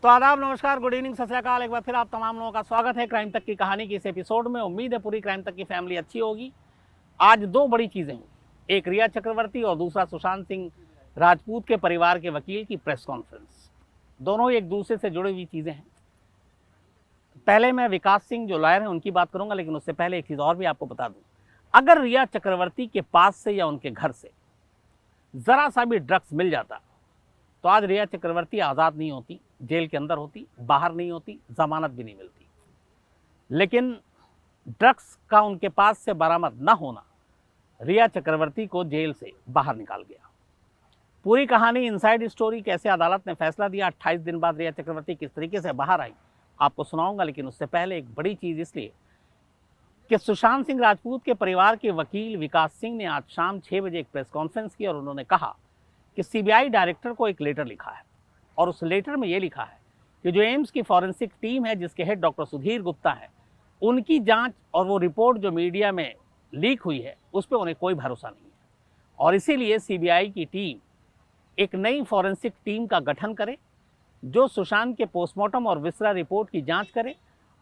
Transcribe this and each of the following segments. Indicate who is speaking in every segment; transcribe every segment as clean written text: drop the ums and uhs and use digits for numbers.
Speaker 1: तो आदाब, नमस्कार, गुड इवनिंग, सत श्री अकाल। एक बार फिर आप तमाम लोगों का स्वागत है क्राइम तक की कहानी की इस एपिसोड में। उम्मीद है पूरी क्राइम तक की फैमिली अच्छी होगी। आज दो बड़ी चीज़ें हुई, एक रिया चक्रवर्ती और दूसरा सुशांत सिंह राजपूत के परिवार के वकील की प्रेस कॉन्फ्रेंस। दोनों एक दूसरे से जुड़ी हुई चीज़ें हैं। पहले मैं विकास सिंह जो लॉयर हैं उनकी बात करूंगा, लेकिन उससे पहले एक चीज़ और भी आपको बता दूं। अगर रिया चक्रवर्ती के पास से या उनके घर से ज़रा सा भी ड्रग्स मिल जाता तो आज रिया चक्रवर्ती आज़ाद नहीं होती, जेल के अंदर होती, बाहर नहीं होती, जमानत भी नहीं मिलती। लेकिन ड्रग्स का उनके पास से बरामद न होना रिया चक्रवर्ती को जेल से बाहर निकाल गया। पूरी कहानी, इनसाइड स्टोरी, कैसे अदालत ने फैसला दिया, 28 दिन बाद रिया चक्रवर्ती किस तरीके से बाहर आई, आपको सुनाऊंगा। लेकिन उससे पहले एक बड़ी चीज़ इसलिए कि सुशांत सिंह राजपूत के परिवार के वकील विकास सिंह ने आज शाम 6 बजे एक प्रेस कॉन्फ्रेंस की और उन्होंने कहा कि सीबीआई डायरेक्टर को एक लेटर लिखा है और उस लेटर में ये लिखा है कि जो एम्स की फॉरेंसिक टीम है जिसके हेड डॉक्टर सुधीर गुप्ता है, उनकी जांच और वो रिपोर्ट जो मीडिया में लीक हुई है उस पर उन्हें कोई भरोसा नहीं है और इसीलिए सीबीआई की टीम एक नई फॉरेंसिक टीम का गठन करे जो सुशांत के पोस्टमार्टम और विसरा रिपोर्ट की जांच करे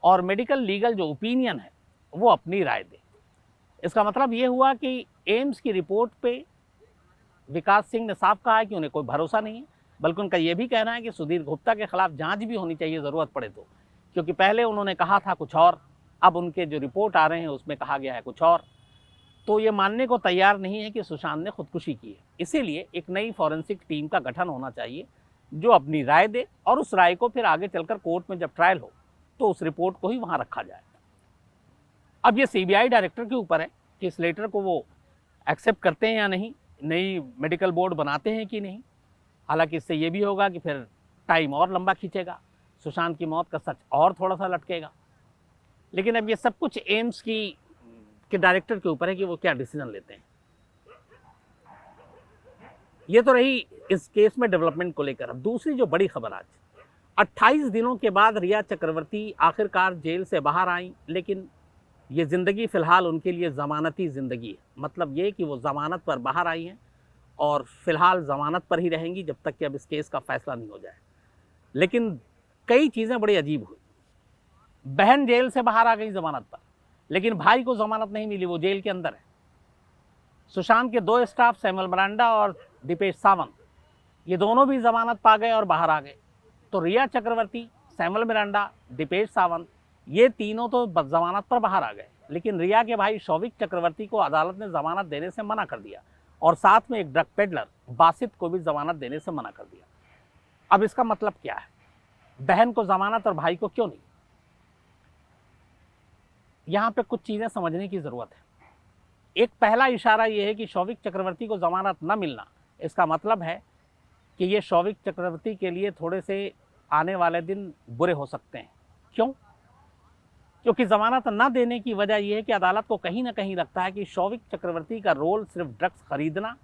Speaker 1: और मेडिकल लीगल जो ओपिनियन है वो अपनी राय दे। इसका मतलब ये हुआ कि एम्स की रिपोर्ट पे विकास सिंह ने साफ कहा है कि उन्हें कोई भरोसा नहीं है, बल्कि उनका यह भी कहना है कि सुधीर गुप्ता के खिलाफ जांच भी होनी चाहिए ज़रूरत पड़े तो, क्योंकि पहले उन्होंने कहा था कुछ और, अब उनके जो रिपोर्ट आ रहे हैं उसमें कहा गया है कुछ और। तो ये मानने को तैयार नहीं है कि सुशांत ने खुदकुशी की है। इसीलिए एक नई फॉरेंसिक टीम का गठन होना चाहिए जो अपनी राय दे और उस राय को फिर आगे चलकर कोर्ट में जब ट्रायल हो तो उस रिपोर्ट को ही वहाँ रखा जाए। अब ये सीबीआई डायरेक्टर के ऊपर है कि इस लेटर को वो एक्सेप्ट करते हैं या नहीं, नई मेडिकल बोर्ड बनाते हैं कि नहीं। हालांकि इससे ये भी होगा कि फिर टाइम और लंबा खींचेगा, सुशांत की मौत का सच और थोड़ा सा लटकेगा। लेकिन अब ये सब कुछ एम्स के डायरेक्टर के ऊपर है कि वो क्या डिसीजन लेते हैं। ये तो रही इस केस में डेवलपमेंट को लेकर। अब दूसरी जो बड़ी खबर, आज 28 दिनों के बाद रिया चक्रवर्ती आखिरकार जेल से बाहर आई, लेकिन ये ज़िंदगी फ़िलहाल उनके लिए ज़मानती ज़िंदगी है। मतलब ये कि वो ज़मानत पर बाहर आई हैं और फ़िलहाल ज़मानत पर ही रहेंगी जब तक कि अब इस केस का फ़ैसला नहीं हो जाए। लेकिन कई चीज़ें बड़ी अजीब हुई। बहन जेल से बाहर आ गई ज़मानत पर, लेकिन भाई को ज़मानत नहीं मिली, वो जेल के अंदर है। सुशांत के दो स्टाफ सैमुअल मरांडा और दीपेश सावंत, ये दोनों भी ज़मानत पा गए और बाहर आ गए। तो रिया चक्रवर्ती, सैमुअल मिरांडा, दीपेश सावंत, ये तीनों तो जमानत पर बाहर आ गए, लेकिन रिया के भाई शौविक चक्रवर्ती को अदालत ने जमानत देने से मना कर दिया और साथ में एक ड्रग पेडलर बासित को भी जमानत देने से मना कर दिया। अब इसका मतलब क्या है? बहन को जमानत और भाई को क्यों नहीं? यहाँ पे कुछ चीज़ें समझने की ज़रूरत है। एक पहला इशारा ये है कि शौविक चक्रवर्ती को जमानत न मिलना, इसका मतलब है कि ये शौविक चक्रवर्ती के लिए थोड़े से आने वाले दिन बुरे हो सकते हैं। क्यों? क्योंकि ज़मानत न देने की वजह यह है कि अदालत को कहीं ना कहीं लगता है कि शौविक चक्रवर्ती का रोल सिर्फ ड्रग्स खरीदना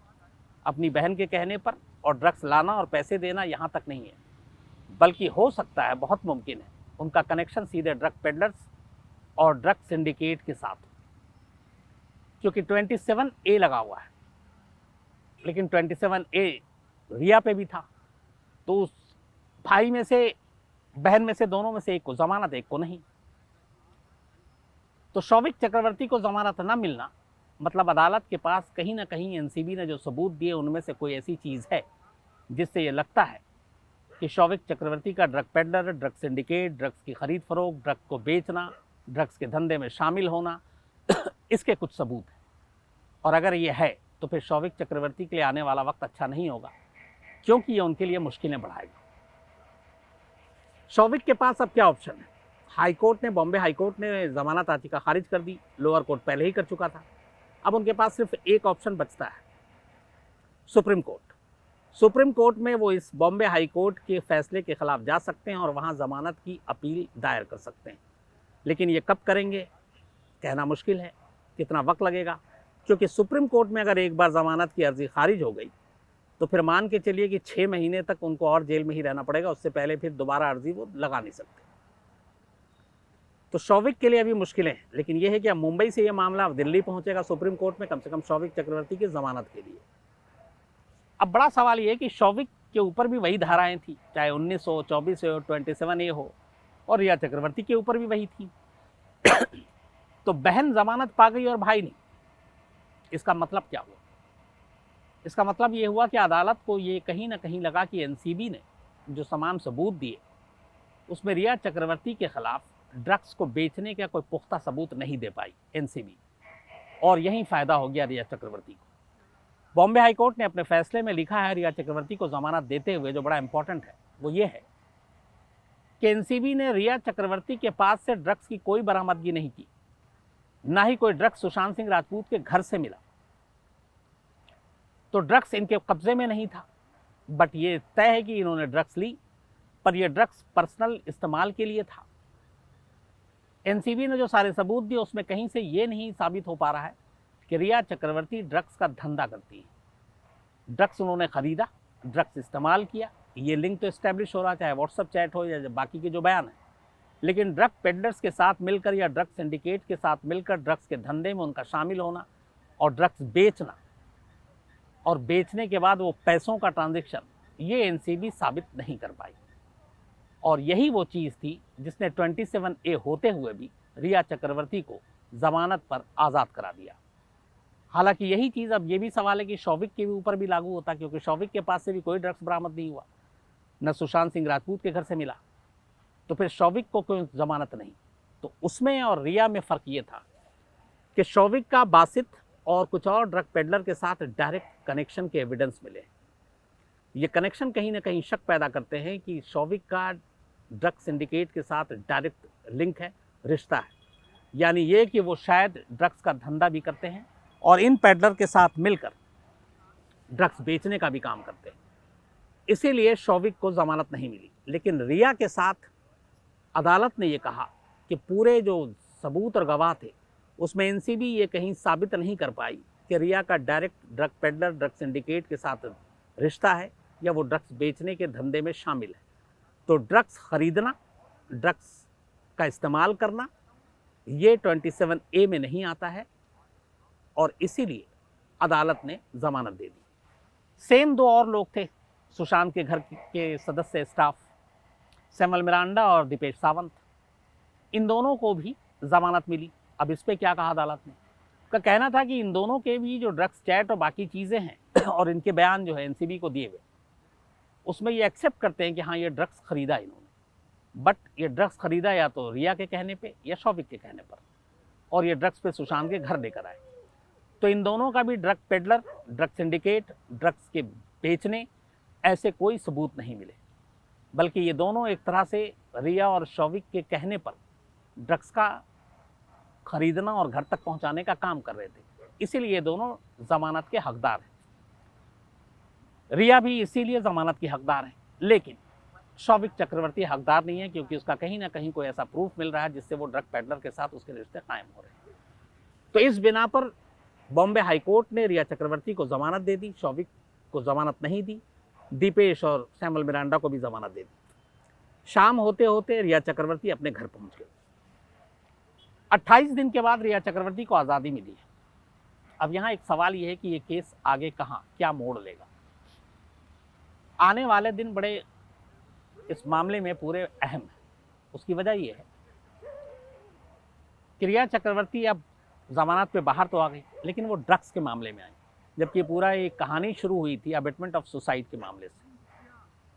Speaker 1: अपनी बहन के कहने पर और ड्रग्स लाना और पैसे देना यहाँ तक नहीं है, बल्कि हो सकता है, बहुत मुमकिन है, उनका कनेक्शन सीधे ड्रग पेडलर्स और ड्रग सिंडिकेट के साथ, क्योंकि 27A लगा हुआ है, लेकिन 27A रिया पे भी था। तो उस भाई में से, बहन में से, दोनों में से एक को जमानत, एक को नहीं। तो शौविक चक्रवर्ती को जमानत न मिलना मतलब अदालत के पास कहीं ना कहीं एनसीबी ने जो सबूत दिए उनमें से कोई ऐसी चीज़ है जिससे ये लगता है कि शौविक चक्रवर्ती का drug peddler, drug syndicate, drugs की खरीद फरोख्त, ड्रग को बेचना, ड्रग्स के धंधे में शामिल होना, इसके कुछ सबूत हैं। और अगर ये है तो फिर शौविक चक्रवर्ती के लिए आने वाला वक्त अच्छा नहीं होगा, क्योंकि ये उनके लिए मुश्किलें बढ़ाएगा। शौविक के पास अब क्या ऑप्शन है? हाई कोर्ट ने, बॉम्बे हाई कोर्ट ने जमानत याचिका खारिज कर दी, लोअर कोर्ट पहले ही कर चुका था। अब उनके पास सिर्फ एक ऑप्शन बचता है, सुप्रीम कोर्ट। सुप्रीम कोर्ट में वो इस बॉम्बे हाई कोर्ट के फैसले के खिलाफ जा सकते हैं और वहाँ जमानत की अपील दायर कर सकते हैं। लेकिन ये कब करेंगे कहना मुश्किल है, कितना वक्त लगेगा, क्योंकि सुप्रीम कोर्ट में अगर एक बार जमानत की अर्जी खारिज हो गई तो फिर मान के चलिए कि 6 महीने तक उनको और जेल में ही रहना पड़ेगा, उससे पहले फिर दोबारा अर्जी वो लगा नहीं सकते। तो शौविक के लिए अभी मुश्किलें हैं, लेकिन यह है कि अब मुंबई से यह मामला अब दिल्ली पहुंचेगा सुप्रीम कोर्ट में, कम से कम शौविक चक्रवर्ती की जमानत के लिए। अब बड़ा सवाल यह है कि शौविक के ऊपर भी वही धाराएं थी, चाहे 19 हो, 24 हो, 27A हो, और रिया चक्रवर्ती के ऊपर भी वही थी। तो बहन जमानत पा गई और भाई नहीं। इसका मतलब क्या हुआ? इसका मतलब ये हुआ कि अदालत को ये कहीं ना कहीं लगा कि एनसीबी ने जो तमाम सबूत दिए उसमें रिया चक्रवर्ती के खिलाफ ड्रग्स को बेचने का कोई पुख्ता सबूत नहीं दे पाई एनसीबी, और यही फायदा हो गया रिया चक्रवर्ती को। बॉम्बे हाई कोर्ट ने अपने फैसले में लिखा है रिया चक्रवर्ती को जमानत देते हुए, जो बड़ा इंपॉर्टेंट है वो ये है कि एनसीबी ने रिया चक्रवर्ती के पास से ड्रग्स की कोई बरामदगी नहीं की, ना ही कोई ड्रग्स सुशांत सिंह राजपूत के घर से मिला। तो ड्रग्स इनके कब्जे में नहीं था, बट ये तय है कि इन्होंने ड्रग्स ली, पर यह ड्रग्स पर्सनल इस्तेमाल के लिए था। एनसीबी ने जो सारे सबूत दिए उसमें कहीं से ये नहीं साबित हो पा रहा है कि रिया चक्रवर्ती ड्रग्स का धंधा करती है। ड्रग्स उन्होंने खरीदा, ड्रग्स इस्तेमाल किया, ये लिंक तो एस्टेब्लिश हो रहा, चाहे व्हाट्सएप चैट हो या बाकी के जो बयान है। लेकिन ड्रग पेडलर्स के साथ मिलकर या ड्रग सिंडिकेट के साथ मिलकर ड्रग्स के धंधे में उनका शामिल होना और ड्रग्स बेचना और बेचने के बाद वो पैसों का ट्रांजैक्शन, ये एनसीबी साबित नहीं कर पाई। और यही वो चीज़ थी जिसने 27A होते हुए भी रिया चक्रवर्ती को जमानत पर आज़ाद करा दिया। हालांकि यही चीज़ अब ये भी सवाल है कि शौविक के ऊपर भी लागू होता, क्योंकि शौविक के पास से भी कोई ड्रग्स बरामद नहीं हुआ, न सुशांत सिंह राजपूत के घर से मिला, तो फिर शौविक को कोई जमानत नहीं। तो उसमें और रिया में फ़र्क ये था कि शौविक का बासित और कुछ और ड्रग पेडलर के साथ डायरेक्ट कनेक्शन के एविडेंस मिले। ये कनेक्शन कहीं ना कहीं शक पैदा करते हैं कि शौविक का ड्रग सिंडिकेट के साथ डायरेक्ट लिंक है, रिश्ता है, यानी ये कि वो शायद ड्रग्स का धंधा भी करते हैं और इन पेडलर के साथ मिलकर ड्रग्स बेचने का भी काम करते हैं। इसीलिए शौविक को जमानत नहीं मिली। लेकिन रिया के साथ अदालत ने ये कहा कि पूरे जो सबूत और गवाह थे उसमें एनसीबी ये कहीं साबित नहीं कर पाई कि रिया का direct drug peddler, drug syndicate के साथ रिश्ता है या वो ड्रग्स बेचने के धंधे में शामिल है। तो ड्रग्स खरीदना, ड्रग्स का इस्तेमाल करना, ये 27A में नहीं आता है, और इसीलिए अदालत ने जमानत दे दी। सेम दो और लोग थे सुशांत के घर के सदस्य स्टाफ, सैमुअल मिरांडा और दीपेश सावंत। इन दोनों को भी जमानत मिली। अब इस पे क्या कहा अदालत ने? का कहना था कि इन दोनों के भी जो ड्रग्स चैट और बाकी चीज़ें हैं और इनके बयान जो है एनसीबी को दिए हुए, उसमें ये एक्सेप्ट करते हैं कि हाँ ये ड्रग्स खरीदा इन्होंने, बट ये ड्रग्स खरीदा या तो रिया के कहने पे या शौविक के कहने पर, और ये ड्रग्स पे सुशांत के घर लेकर आए। तो इन दोनों का भी drug peddler, drug syndicate, drugs के बेचने ऐसे कोई सबूत नहीं मिले, बल्कि ये दोनों एक तरह से रिया और शौविक के कहने पर ड्रग्स का खरीदना और घर तक पहुंचाने का काम कर रहे थे। इसीलिए ये दोनों जमानत के हकदार हैं। रिया भी इसीलिए जमानत की हकदार है, लेकिन शौविक चक्रवर्ती हकदार नहीं है, क्योंकि उसका कहीं ना कहीं कोई ऐसा प्रूफ मिल रहा है जिससे वो ड्रग पेडलर के साथ उसके रिश्ते कायम हो रहे हैं। तो इस बिना पर बॉम्बे हाई कोर्ट ने रिया चक्रवर्ती को जमानत दे दी, शौविक को जमानत नहीं दी, दीपेश और सैमुअल मिरांडा को भी जमानत दे दी। शाम होते होते रिया चक्रवर्ती अपने घर पहुंच गए। 28 दिन के बाद रिया चक्रवर्ती को आज़ादी मिली है। अब यहाँ एक सवाल ये है कि ये केस आगे कहाँ क्या मोड़ लेगा। आने वाले दिन बड़े इस मामले में पूरे अहम है। उसकी वजह ये है कि रिया चक्रवर्ती अब जमानत पे बाहर तो आ गई, लेकिन वो ड्रग्स के मामले में आई, जबकि पूरा एक कहानी शुरू हुई थी अबेटमेंट ऑफ सुसाइड के मामले से।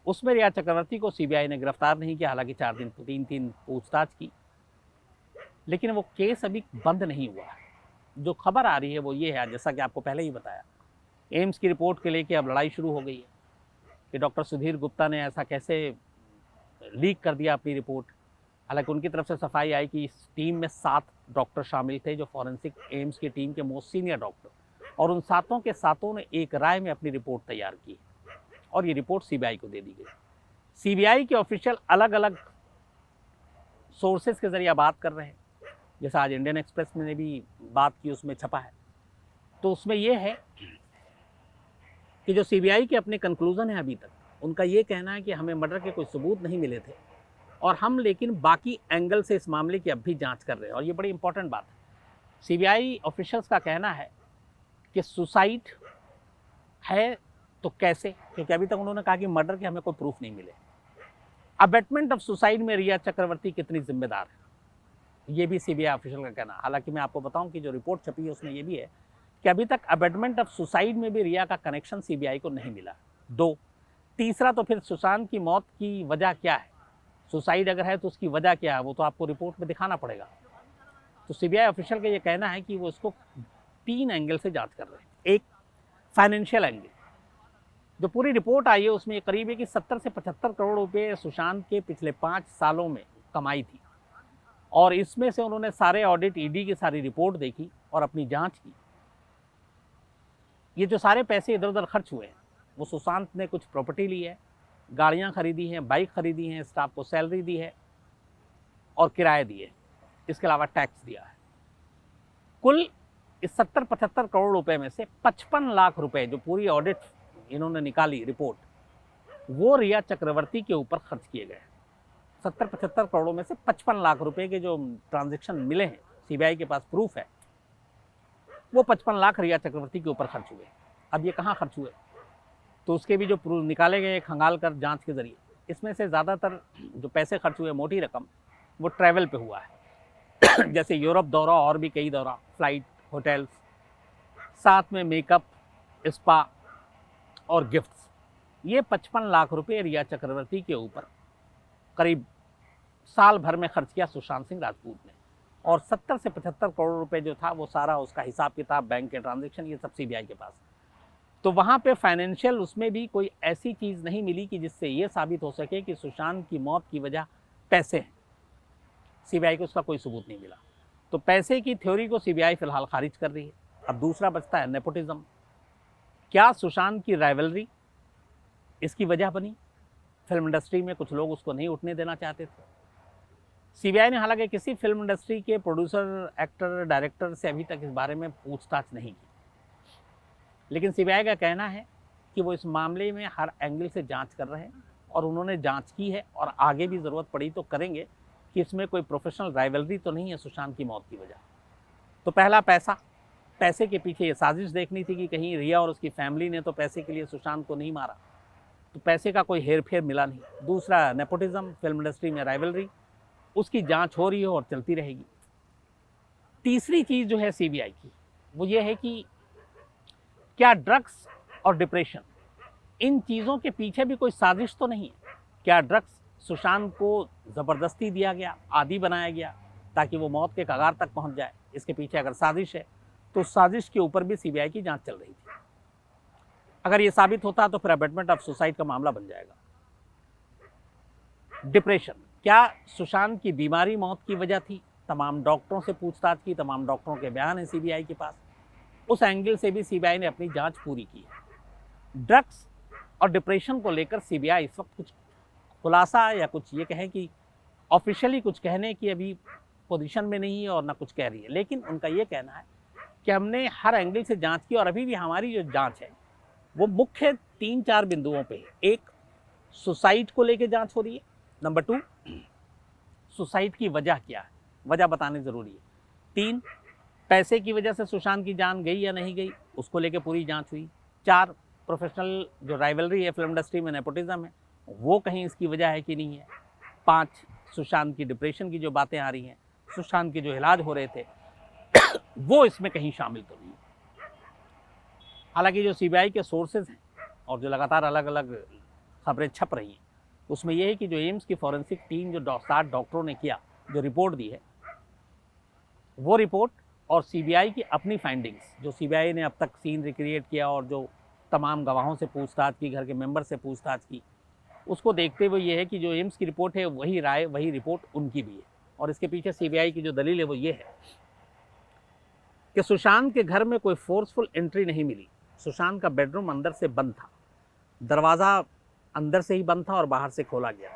Speaker 1: उसमें रिया चक्रवर्ती को सीबीआई ने गिरफ्तार नहीं किया, हालांकि 3 पूछताछ की, लेकिन वो केस अभी बंद नहीं हुआ है। जो खबर आ रही है वो ये है, जैसा कि आपको पहले ही बताया, एम्स की रिपोर्ट के लेके अब लड़ाई शुरू हो गई है कि डॉक्टर सुधीर गुप्ता ने ऐसा कैसे लीक कर दिया अपनी रिपोर्ट। हालांकि उनकी तरफ से सफाई आई कि इस टीम में 7 डॉक्टर शामिल थे, जो फॉरेंसिक एम्स की टीम के मोस्ट सीनियर डॉक्टर, और उन 7 के 7 ने एक राय में अपनी रिपोर्ट तैयार की और ये रिपोर्ट सीबीआई को दे दी गई। सीबीआई के ऑफिशियल अलग अलग सोर्सेज के जरिए बात कर रहे हैं, जैसा आज इंडियन एक्सप्रेस में ने भी बात की, उसमें छपा है। तो उसमें यह है कि जो सीबीआई के अपने कंक्लूजन है अभी तक, उनका ये कहना है कि हमें मर्डर के कोई सबूत नहीं मिले थे और हम लेकिन बाकी एंगल से इस मामले की अब भी जांच कर रहे हैं। और ये बड़ी इंपॉर्टेंट बात है। सीबीआई ऑफिशियल्स का कहना है कि सुसाइड है तो कैसे? क्योंकि अभी तक उन्होंने कहा कि मर्डर के हमें कोई प्रूफ नहीं मिले। अबेटमेंट ऑफ सुसाइड में रिया चक्रवर्ती कितनी जिम्मेदार है, ये भी सीबीआई ऑफिशियल का कहना। हालांकि मैं आपको बताऊं कि जो रिपोर्ट छपी है उसमें ये भी है कि अभी तक अबेटमेंट ऑफ सुसाइड में भी रिया का कनेक्शन सीबीआई को नहीं मिला। दो, तीसरा तो फिर सुशांत की मौत की वजह क्या है, सुसाइड अगर है तो उसकी वजह क्या है, वो तो आपको रिपोर्ट में दिखाना पड़ेगा। तो सीबीआई ऑफिशियल का ये कहना है कि वो इसको 3 एंगल से जांच कर रहे हैं। एक, फाइनेंशियल एंगल, जो पूरी रिपोर्ट आई है उसमें ये करीब है कि 70 से 75 करोड़ रुपए सुशांत के पिछले 5 सालों में कमाई थी, और इसमें से उन्होंने सारे ऑडिट, ईडी की सारी रिपोर्ट देखी और अपनी जांच की। ये जो सारे पैसे इधर उधर खर्च हुए हैं, वो सुशांत ने कुछ प्रॉपर्टी ली है, गाड़ियां खरीदी हैं, बाइक खरीदी हैं, स्टाफ को सैलरी दी है और किराए दिए, इसके अलावा टैक्स दिया है। कुल इस 70-75 करोड़ रुपए में से 55 लाख रुपए जो पूरी ऑडिट इन्होंने निकाली रिपोर्ट, वो रिया चक्रवर्ती के ऊपर खर्च किए गए। 70-75 करोड़ों में से 55 लाख रुपए के जो ट्रांजैक्शन मिले हैं, सीबीआई के पास प्रूफ है, वो 55 लाख रिया चक्रवर्ती के ऊपर खर्च हुए। अब ये कहाँ खर्च हुए, तो उसके भी जो प्रूफ निकाले गए खंगाल कर जांच के जरिए, इसमें से ज़्यादातर जो पैसे खर्च हुए, मोटी रकम, वो ट्रैवल पे हुआ है जैसे यूरोप दौरा और भी कई दौरा, फ्लाइट, होटल्स, साथ में मेकअप, स्पा और गिफ्ट्स। ये 55 लाख रुपए रिया चक्रवर्ती के ऊपर करीब साल भर में खर्च किया सुशांत सिंह राजपूत ने, और 70 से 75 करोड़ रुपए जो था वो सारा उसका हिसाब किताब, बैंक के ट्रांजैक्शन, ये सब सीबीआई के पास। तो वहाँ पे फाइनेंशियल उसमें भी कोई ऐसी चीज़ नहीं मिली कि जिससे ये साबित हो सके कि सुशांत की मौत की वजह पैसे हैं। सीबीआई को उसका कोई सबूत नहीं मिला। तो पैसे की थ्योरी को सीबीआई फिलहाल खारिज कर रही है। अब दूसरा बचता है नेपोटिज्म। क्या सुशांत की राइवलरी इसकी वजह बनी? फिल्म इंडस्ट्री में कुछ लोग उसको नहीं उठने देना चाहते थे। सीबीआई ने हालांकि किसी फिल्म इंडस्ट्री के प्रोड्यूसर, एक्टर, डायरेक्टर से अभी तक इस बारे में पूछताछ नहीं की, लेकिन सीबीआई का कहना है कि वो इस मामले में हर एंगल से जांच कर रहे हैं, और उन्होंने जांच की है और आगे भी ज़रूरत पड़ी तो करेंगे कि इसमें कोई प्रोफेशनल राइवलरी तो नहीं है सुशांत की मौत की वजह। तो पहला, पैसे के पीछे ये साजिश देखनी थी कि कहीं रिया और उसकी फैमिली ने तो पैसे के लिए सुशांत को नहीं मारा, तो पैसे का कोई हेरफेर मिला नहीं। दूसरा, नेपोटिज्म, फिल्म इंडस्ट्री में राइवलरी, उसकी जांच हो रही है और चलती रहेगी। तीसरी चीज़ जो है सीबीआई की, वो ये है कि क्या ड्रग्स और डिप्रेशन, इन चीज़ों के पीछे भी कोई साजिश तो नहीं है? क्या ड्रग्स सुशांत को ज़बरदस्ती दिया गया, आदी बनाया गया ताकि वो मौत के कगार तक पहुंच जाए? इसके पीछे अगर साजिश है तो साजिश के ऊपर भी सीबीआई की जांच चल रही थी। अगर ये साबित होता तो फिर अबेटमेंट ऑफ सुसाइड का मामला बन जाएगा। डिप्रेशन, क्या सुशांत की बीमारी मौत की वजह थी? तमाम डॉक्टरों से पूछताछ की, तमाम डॉक्टरों के बयान है सीबीआई के पास, उस एंगल से भी सीबीआई ने अपनी जांच पूरी की है। ड्रग्स और डिप्रेशन को लेकर सीबीआई इस वक्त कुछ खुलासा या कुछ ये कहें कि ऑफिशियली कुछ कहने की अभी पोजीशन में नहीं है और ना कुछ कह रही है, लेकिन उनका ये कहना है कि हमने हर एंगल से जांच की और अभी भी हमारी जो जांच है वो मुख्य 3-4 बिंदुओं पे है। एक, सुसाइड को लेकर जांच हो रही है। नंबर 2, सुसाइड की वजह क्या है, वजह बतानी जरूरी है। 3, पैसे की वजह से सुशांत की जान गई या नहीं गई, उसको लेकर पूरी जांच हुई। 4, प्रोफेशनल जो राइवलरी है फिल्म इंडस्ट्री में, नेपोटिज्म है, वो कहीं इसकी वजह है कि नहीं है। 5, सुशांत की डिप्रेशन की जो बातें आ रही हैं, सुशांत के जो इलाज हो रहे थे वो इसमें कहीं शामिल तो नहीं है। हालांकि जो सीबीआई के सोर्सेज हैं और जो लगातार अलग अलग खबरें छप रही हैं, उसमें यह है कि जो एम्स की फॉरेंसिक टीम जो 7 डॉक्टरों ने किया, जो रिपोर्ट दी है, वो रिपोर्ट और सीबीआई की अपनी फाइंडिंग्स, जो सीबीआई ने अब तक सीन रिक्रिएट किया और जो तमाम गवाहों से पूछताछ की, घर के मेंबर से पूछताछ की, उसको देखते हुए ये है कि जो एम्स की रिपोर्ट है वही राय, वही रिपोर्ट उनकी भी है। और इसके पीछे सीबीआई की जो दलील है वो ये है कि सुशांत के घर में कोई फोर्सफुल एंट्री नहीं मिली। सुशांत का बेडरूम अंदर से बंद था, दरवाज़ा अंदर से ही बंद था और बाहर से खोला गया।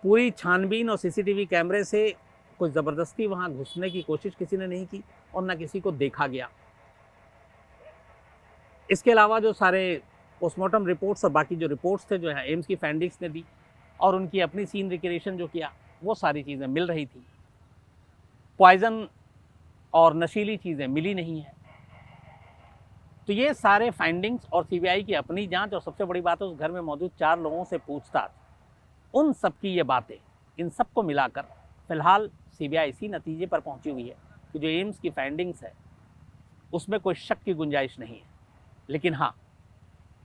Speaker 1: पूरी छानबीन और सीसीटीवी कैमरे से कोई ज़बरदस्ती वहाँ घुसने की कोशिश किसी ने नहीं की और ना किसी को देखा गया। इसके अलावा जो सारे पोस्टमार्टम रिपोर्ट्स और बाकी जो रिपोर्ट्स थे जो है एम्स की फाइंडिंग्स ने दी और उनकी अपनी सीन रिक्रिएशन जो किया, वो सारी चीज़ें मिल रही थी। पॉइजन और नशीली चीज़ें मिली नहीं हैं। तो ये सारे फाइंडिंग्स और सीबीआई की अपनी जांच और सबसे बड़ी बात है उस घर में मौजूद 4 लोगों से पूछताछ, उन सब की ये बातें, इन सबको मिलाकर फिलहाल सीबीआई इसी नतीजे पर पहुंची हुई है कि जो एम्स की फाइंडिंग्स है उसमें कोई शक की गुंजाइश नहीं है। लेकिन हाँ,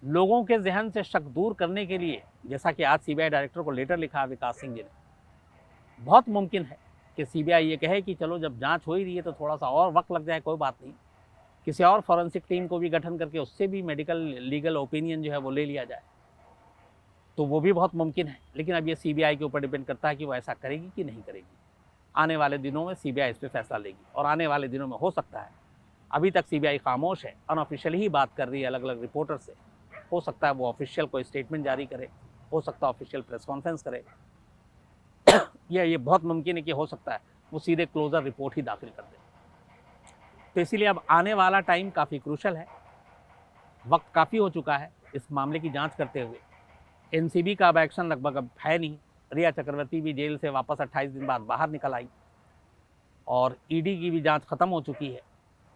Speaker 1: लोगों के जहन से शक दूर करने के लिए, जैसा कि आज सीबीआई डायरेक्टर को लेटर लिखा विकास सिंह जी ने, बहुत मुमकिन है कि सीबीआई ये कहे कि चलो जब जांच हो ही रही है तो थोड़ा सा और वक्त लग जाए, कोई बात नहीं, किसी और फॉरेंसिक टीम को भी गठन करके उससे भी मेडिकल लीगल ओपिनियन जो है वो ले लिया जाए, तो वो भी बहुत मुमकिन है। लेकिन अब ये सीबीआई के ऊपर डिपेंड करता है कि वो ऐसा करेगी कि नहीं करेगी। आने वाले दिनों में सीबीआई इस पर फैसला लेगी और आने वाले दिनों में हो सकता है, अभी तक सीबीआई खामोश है, अनऑफिशियल ही बात कर रही है अलग अलग रिपोर्टर से, हो सकता है वो ऑफिशियल कोई स्टेटमेंट जारी करे, हो सकता है ऑफिशियल प्रेस कॉन्फ्रेंस करे, या ये बहुत मुमकिन है कि हो सकता है वो सीधे क्लोजर रिपोर्ट ही दाखिल कर दे। तो इसीलिए अब आने वाला टाइम काफ़ी क्रूशल है, वक्त काफ़ी हो चुका है इस मामले की जांच करते हुए। एनसीबी का अब एक्शन लगभग अब है नहीं, रिया चक्रवर्ती भी जेल से वापस 28 दिन बाद बाहर निकल आई और ईडी की भी जांच खत्म हो चुकी है।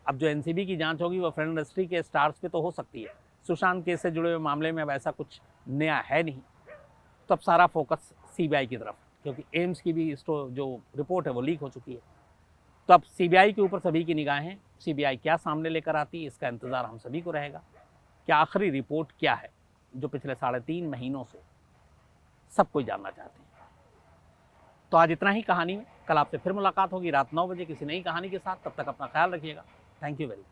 Speaker 1: अब जो एनसीबी की जांच होगी वो फिल्म इंडस्ट्री के स्टार्स पे तो हो सकती है, सुशांत केस से जुड़े हुए मामले में अब ऐसा कुछ नया है नहीं, तो अब सारा फोकस सीबीआई की तरफ, क्योंकि एम्स की भी जो रिपोर्ट है वो लीक हो चुकी है। तो अब सीबीआई के ऊपर सभी की निगाहें, सीबीआई क्या सामने लेकर आती है इसका इंतज़ार हम सभी को रहेगा कि आखिरी रिपोर्ट क्या है, जो पिछले 3.5 महीनों से सब कोई जानना चाहते हैं। तो आज इतना ही कहानी में, कल आपसे फिर मुलाकात होगी रात 9 बजे किसी नई कहानी के साथ। तब तक अपना ख्याल रखिएगा। Thank you very much.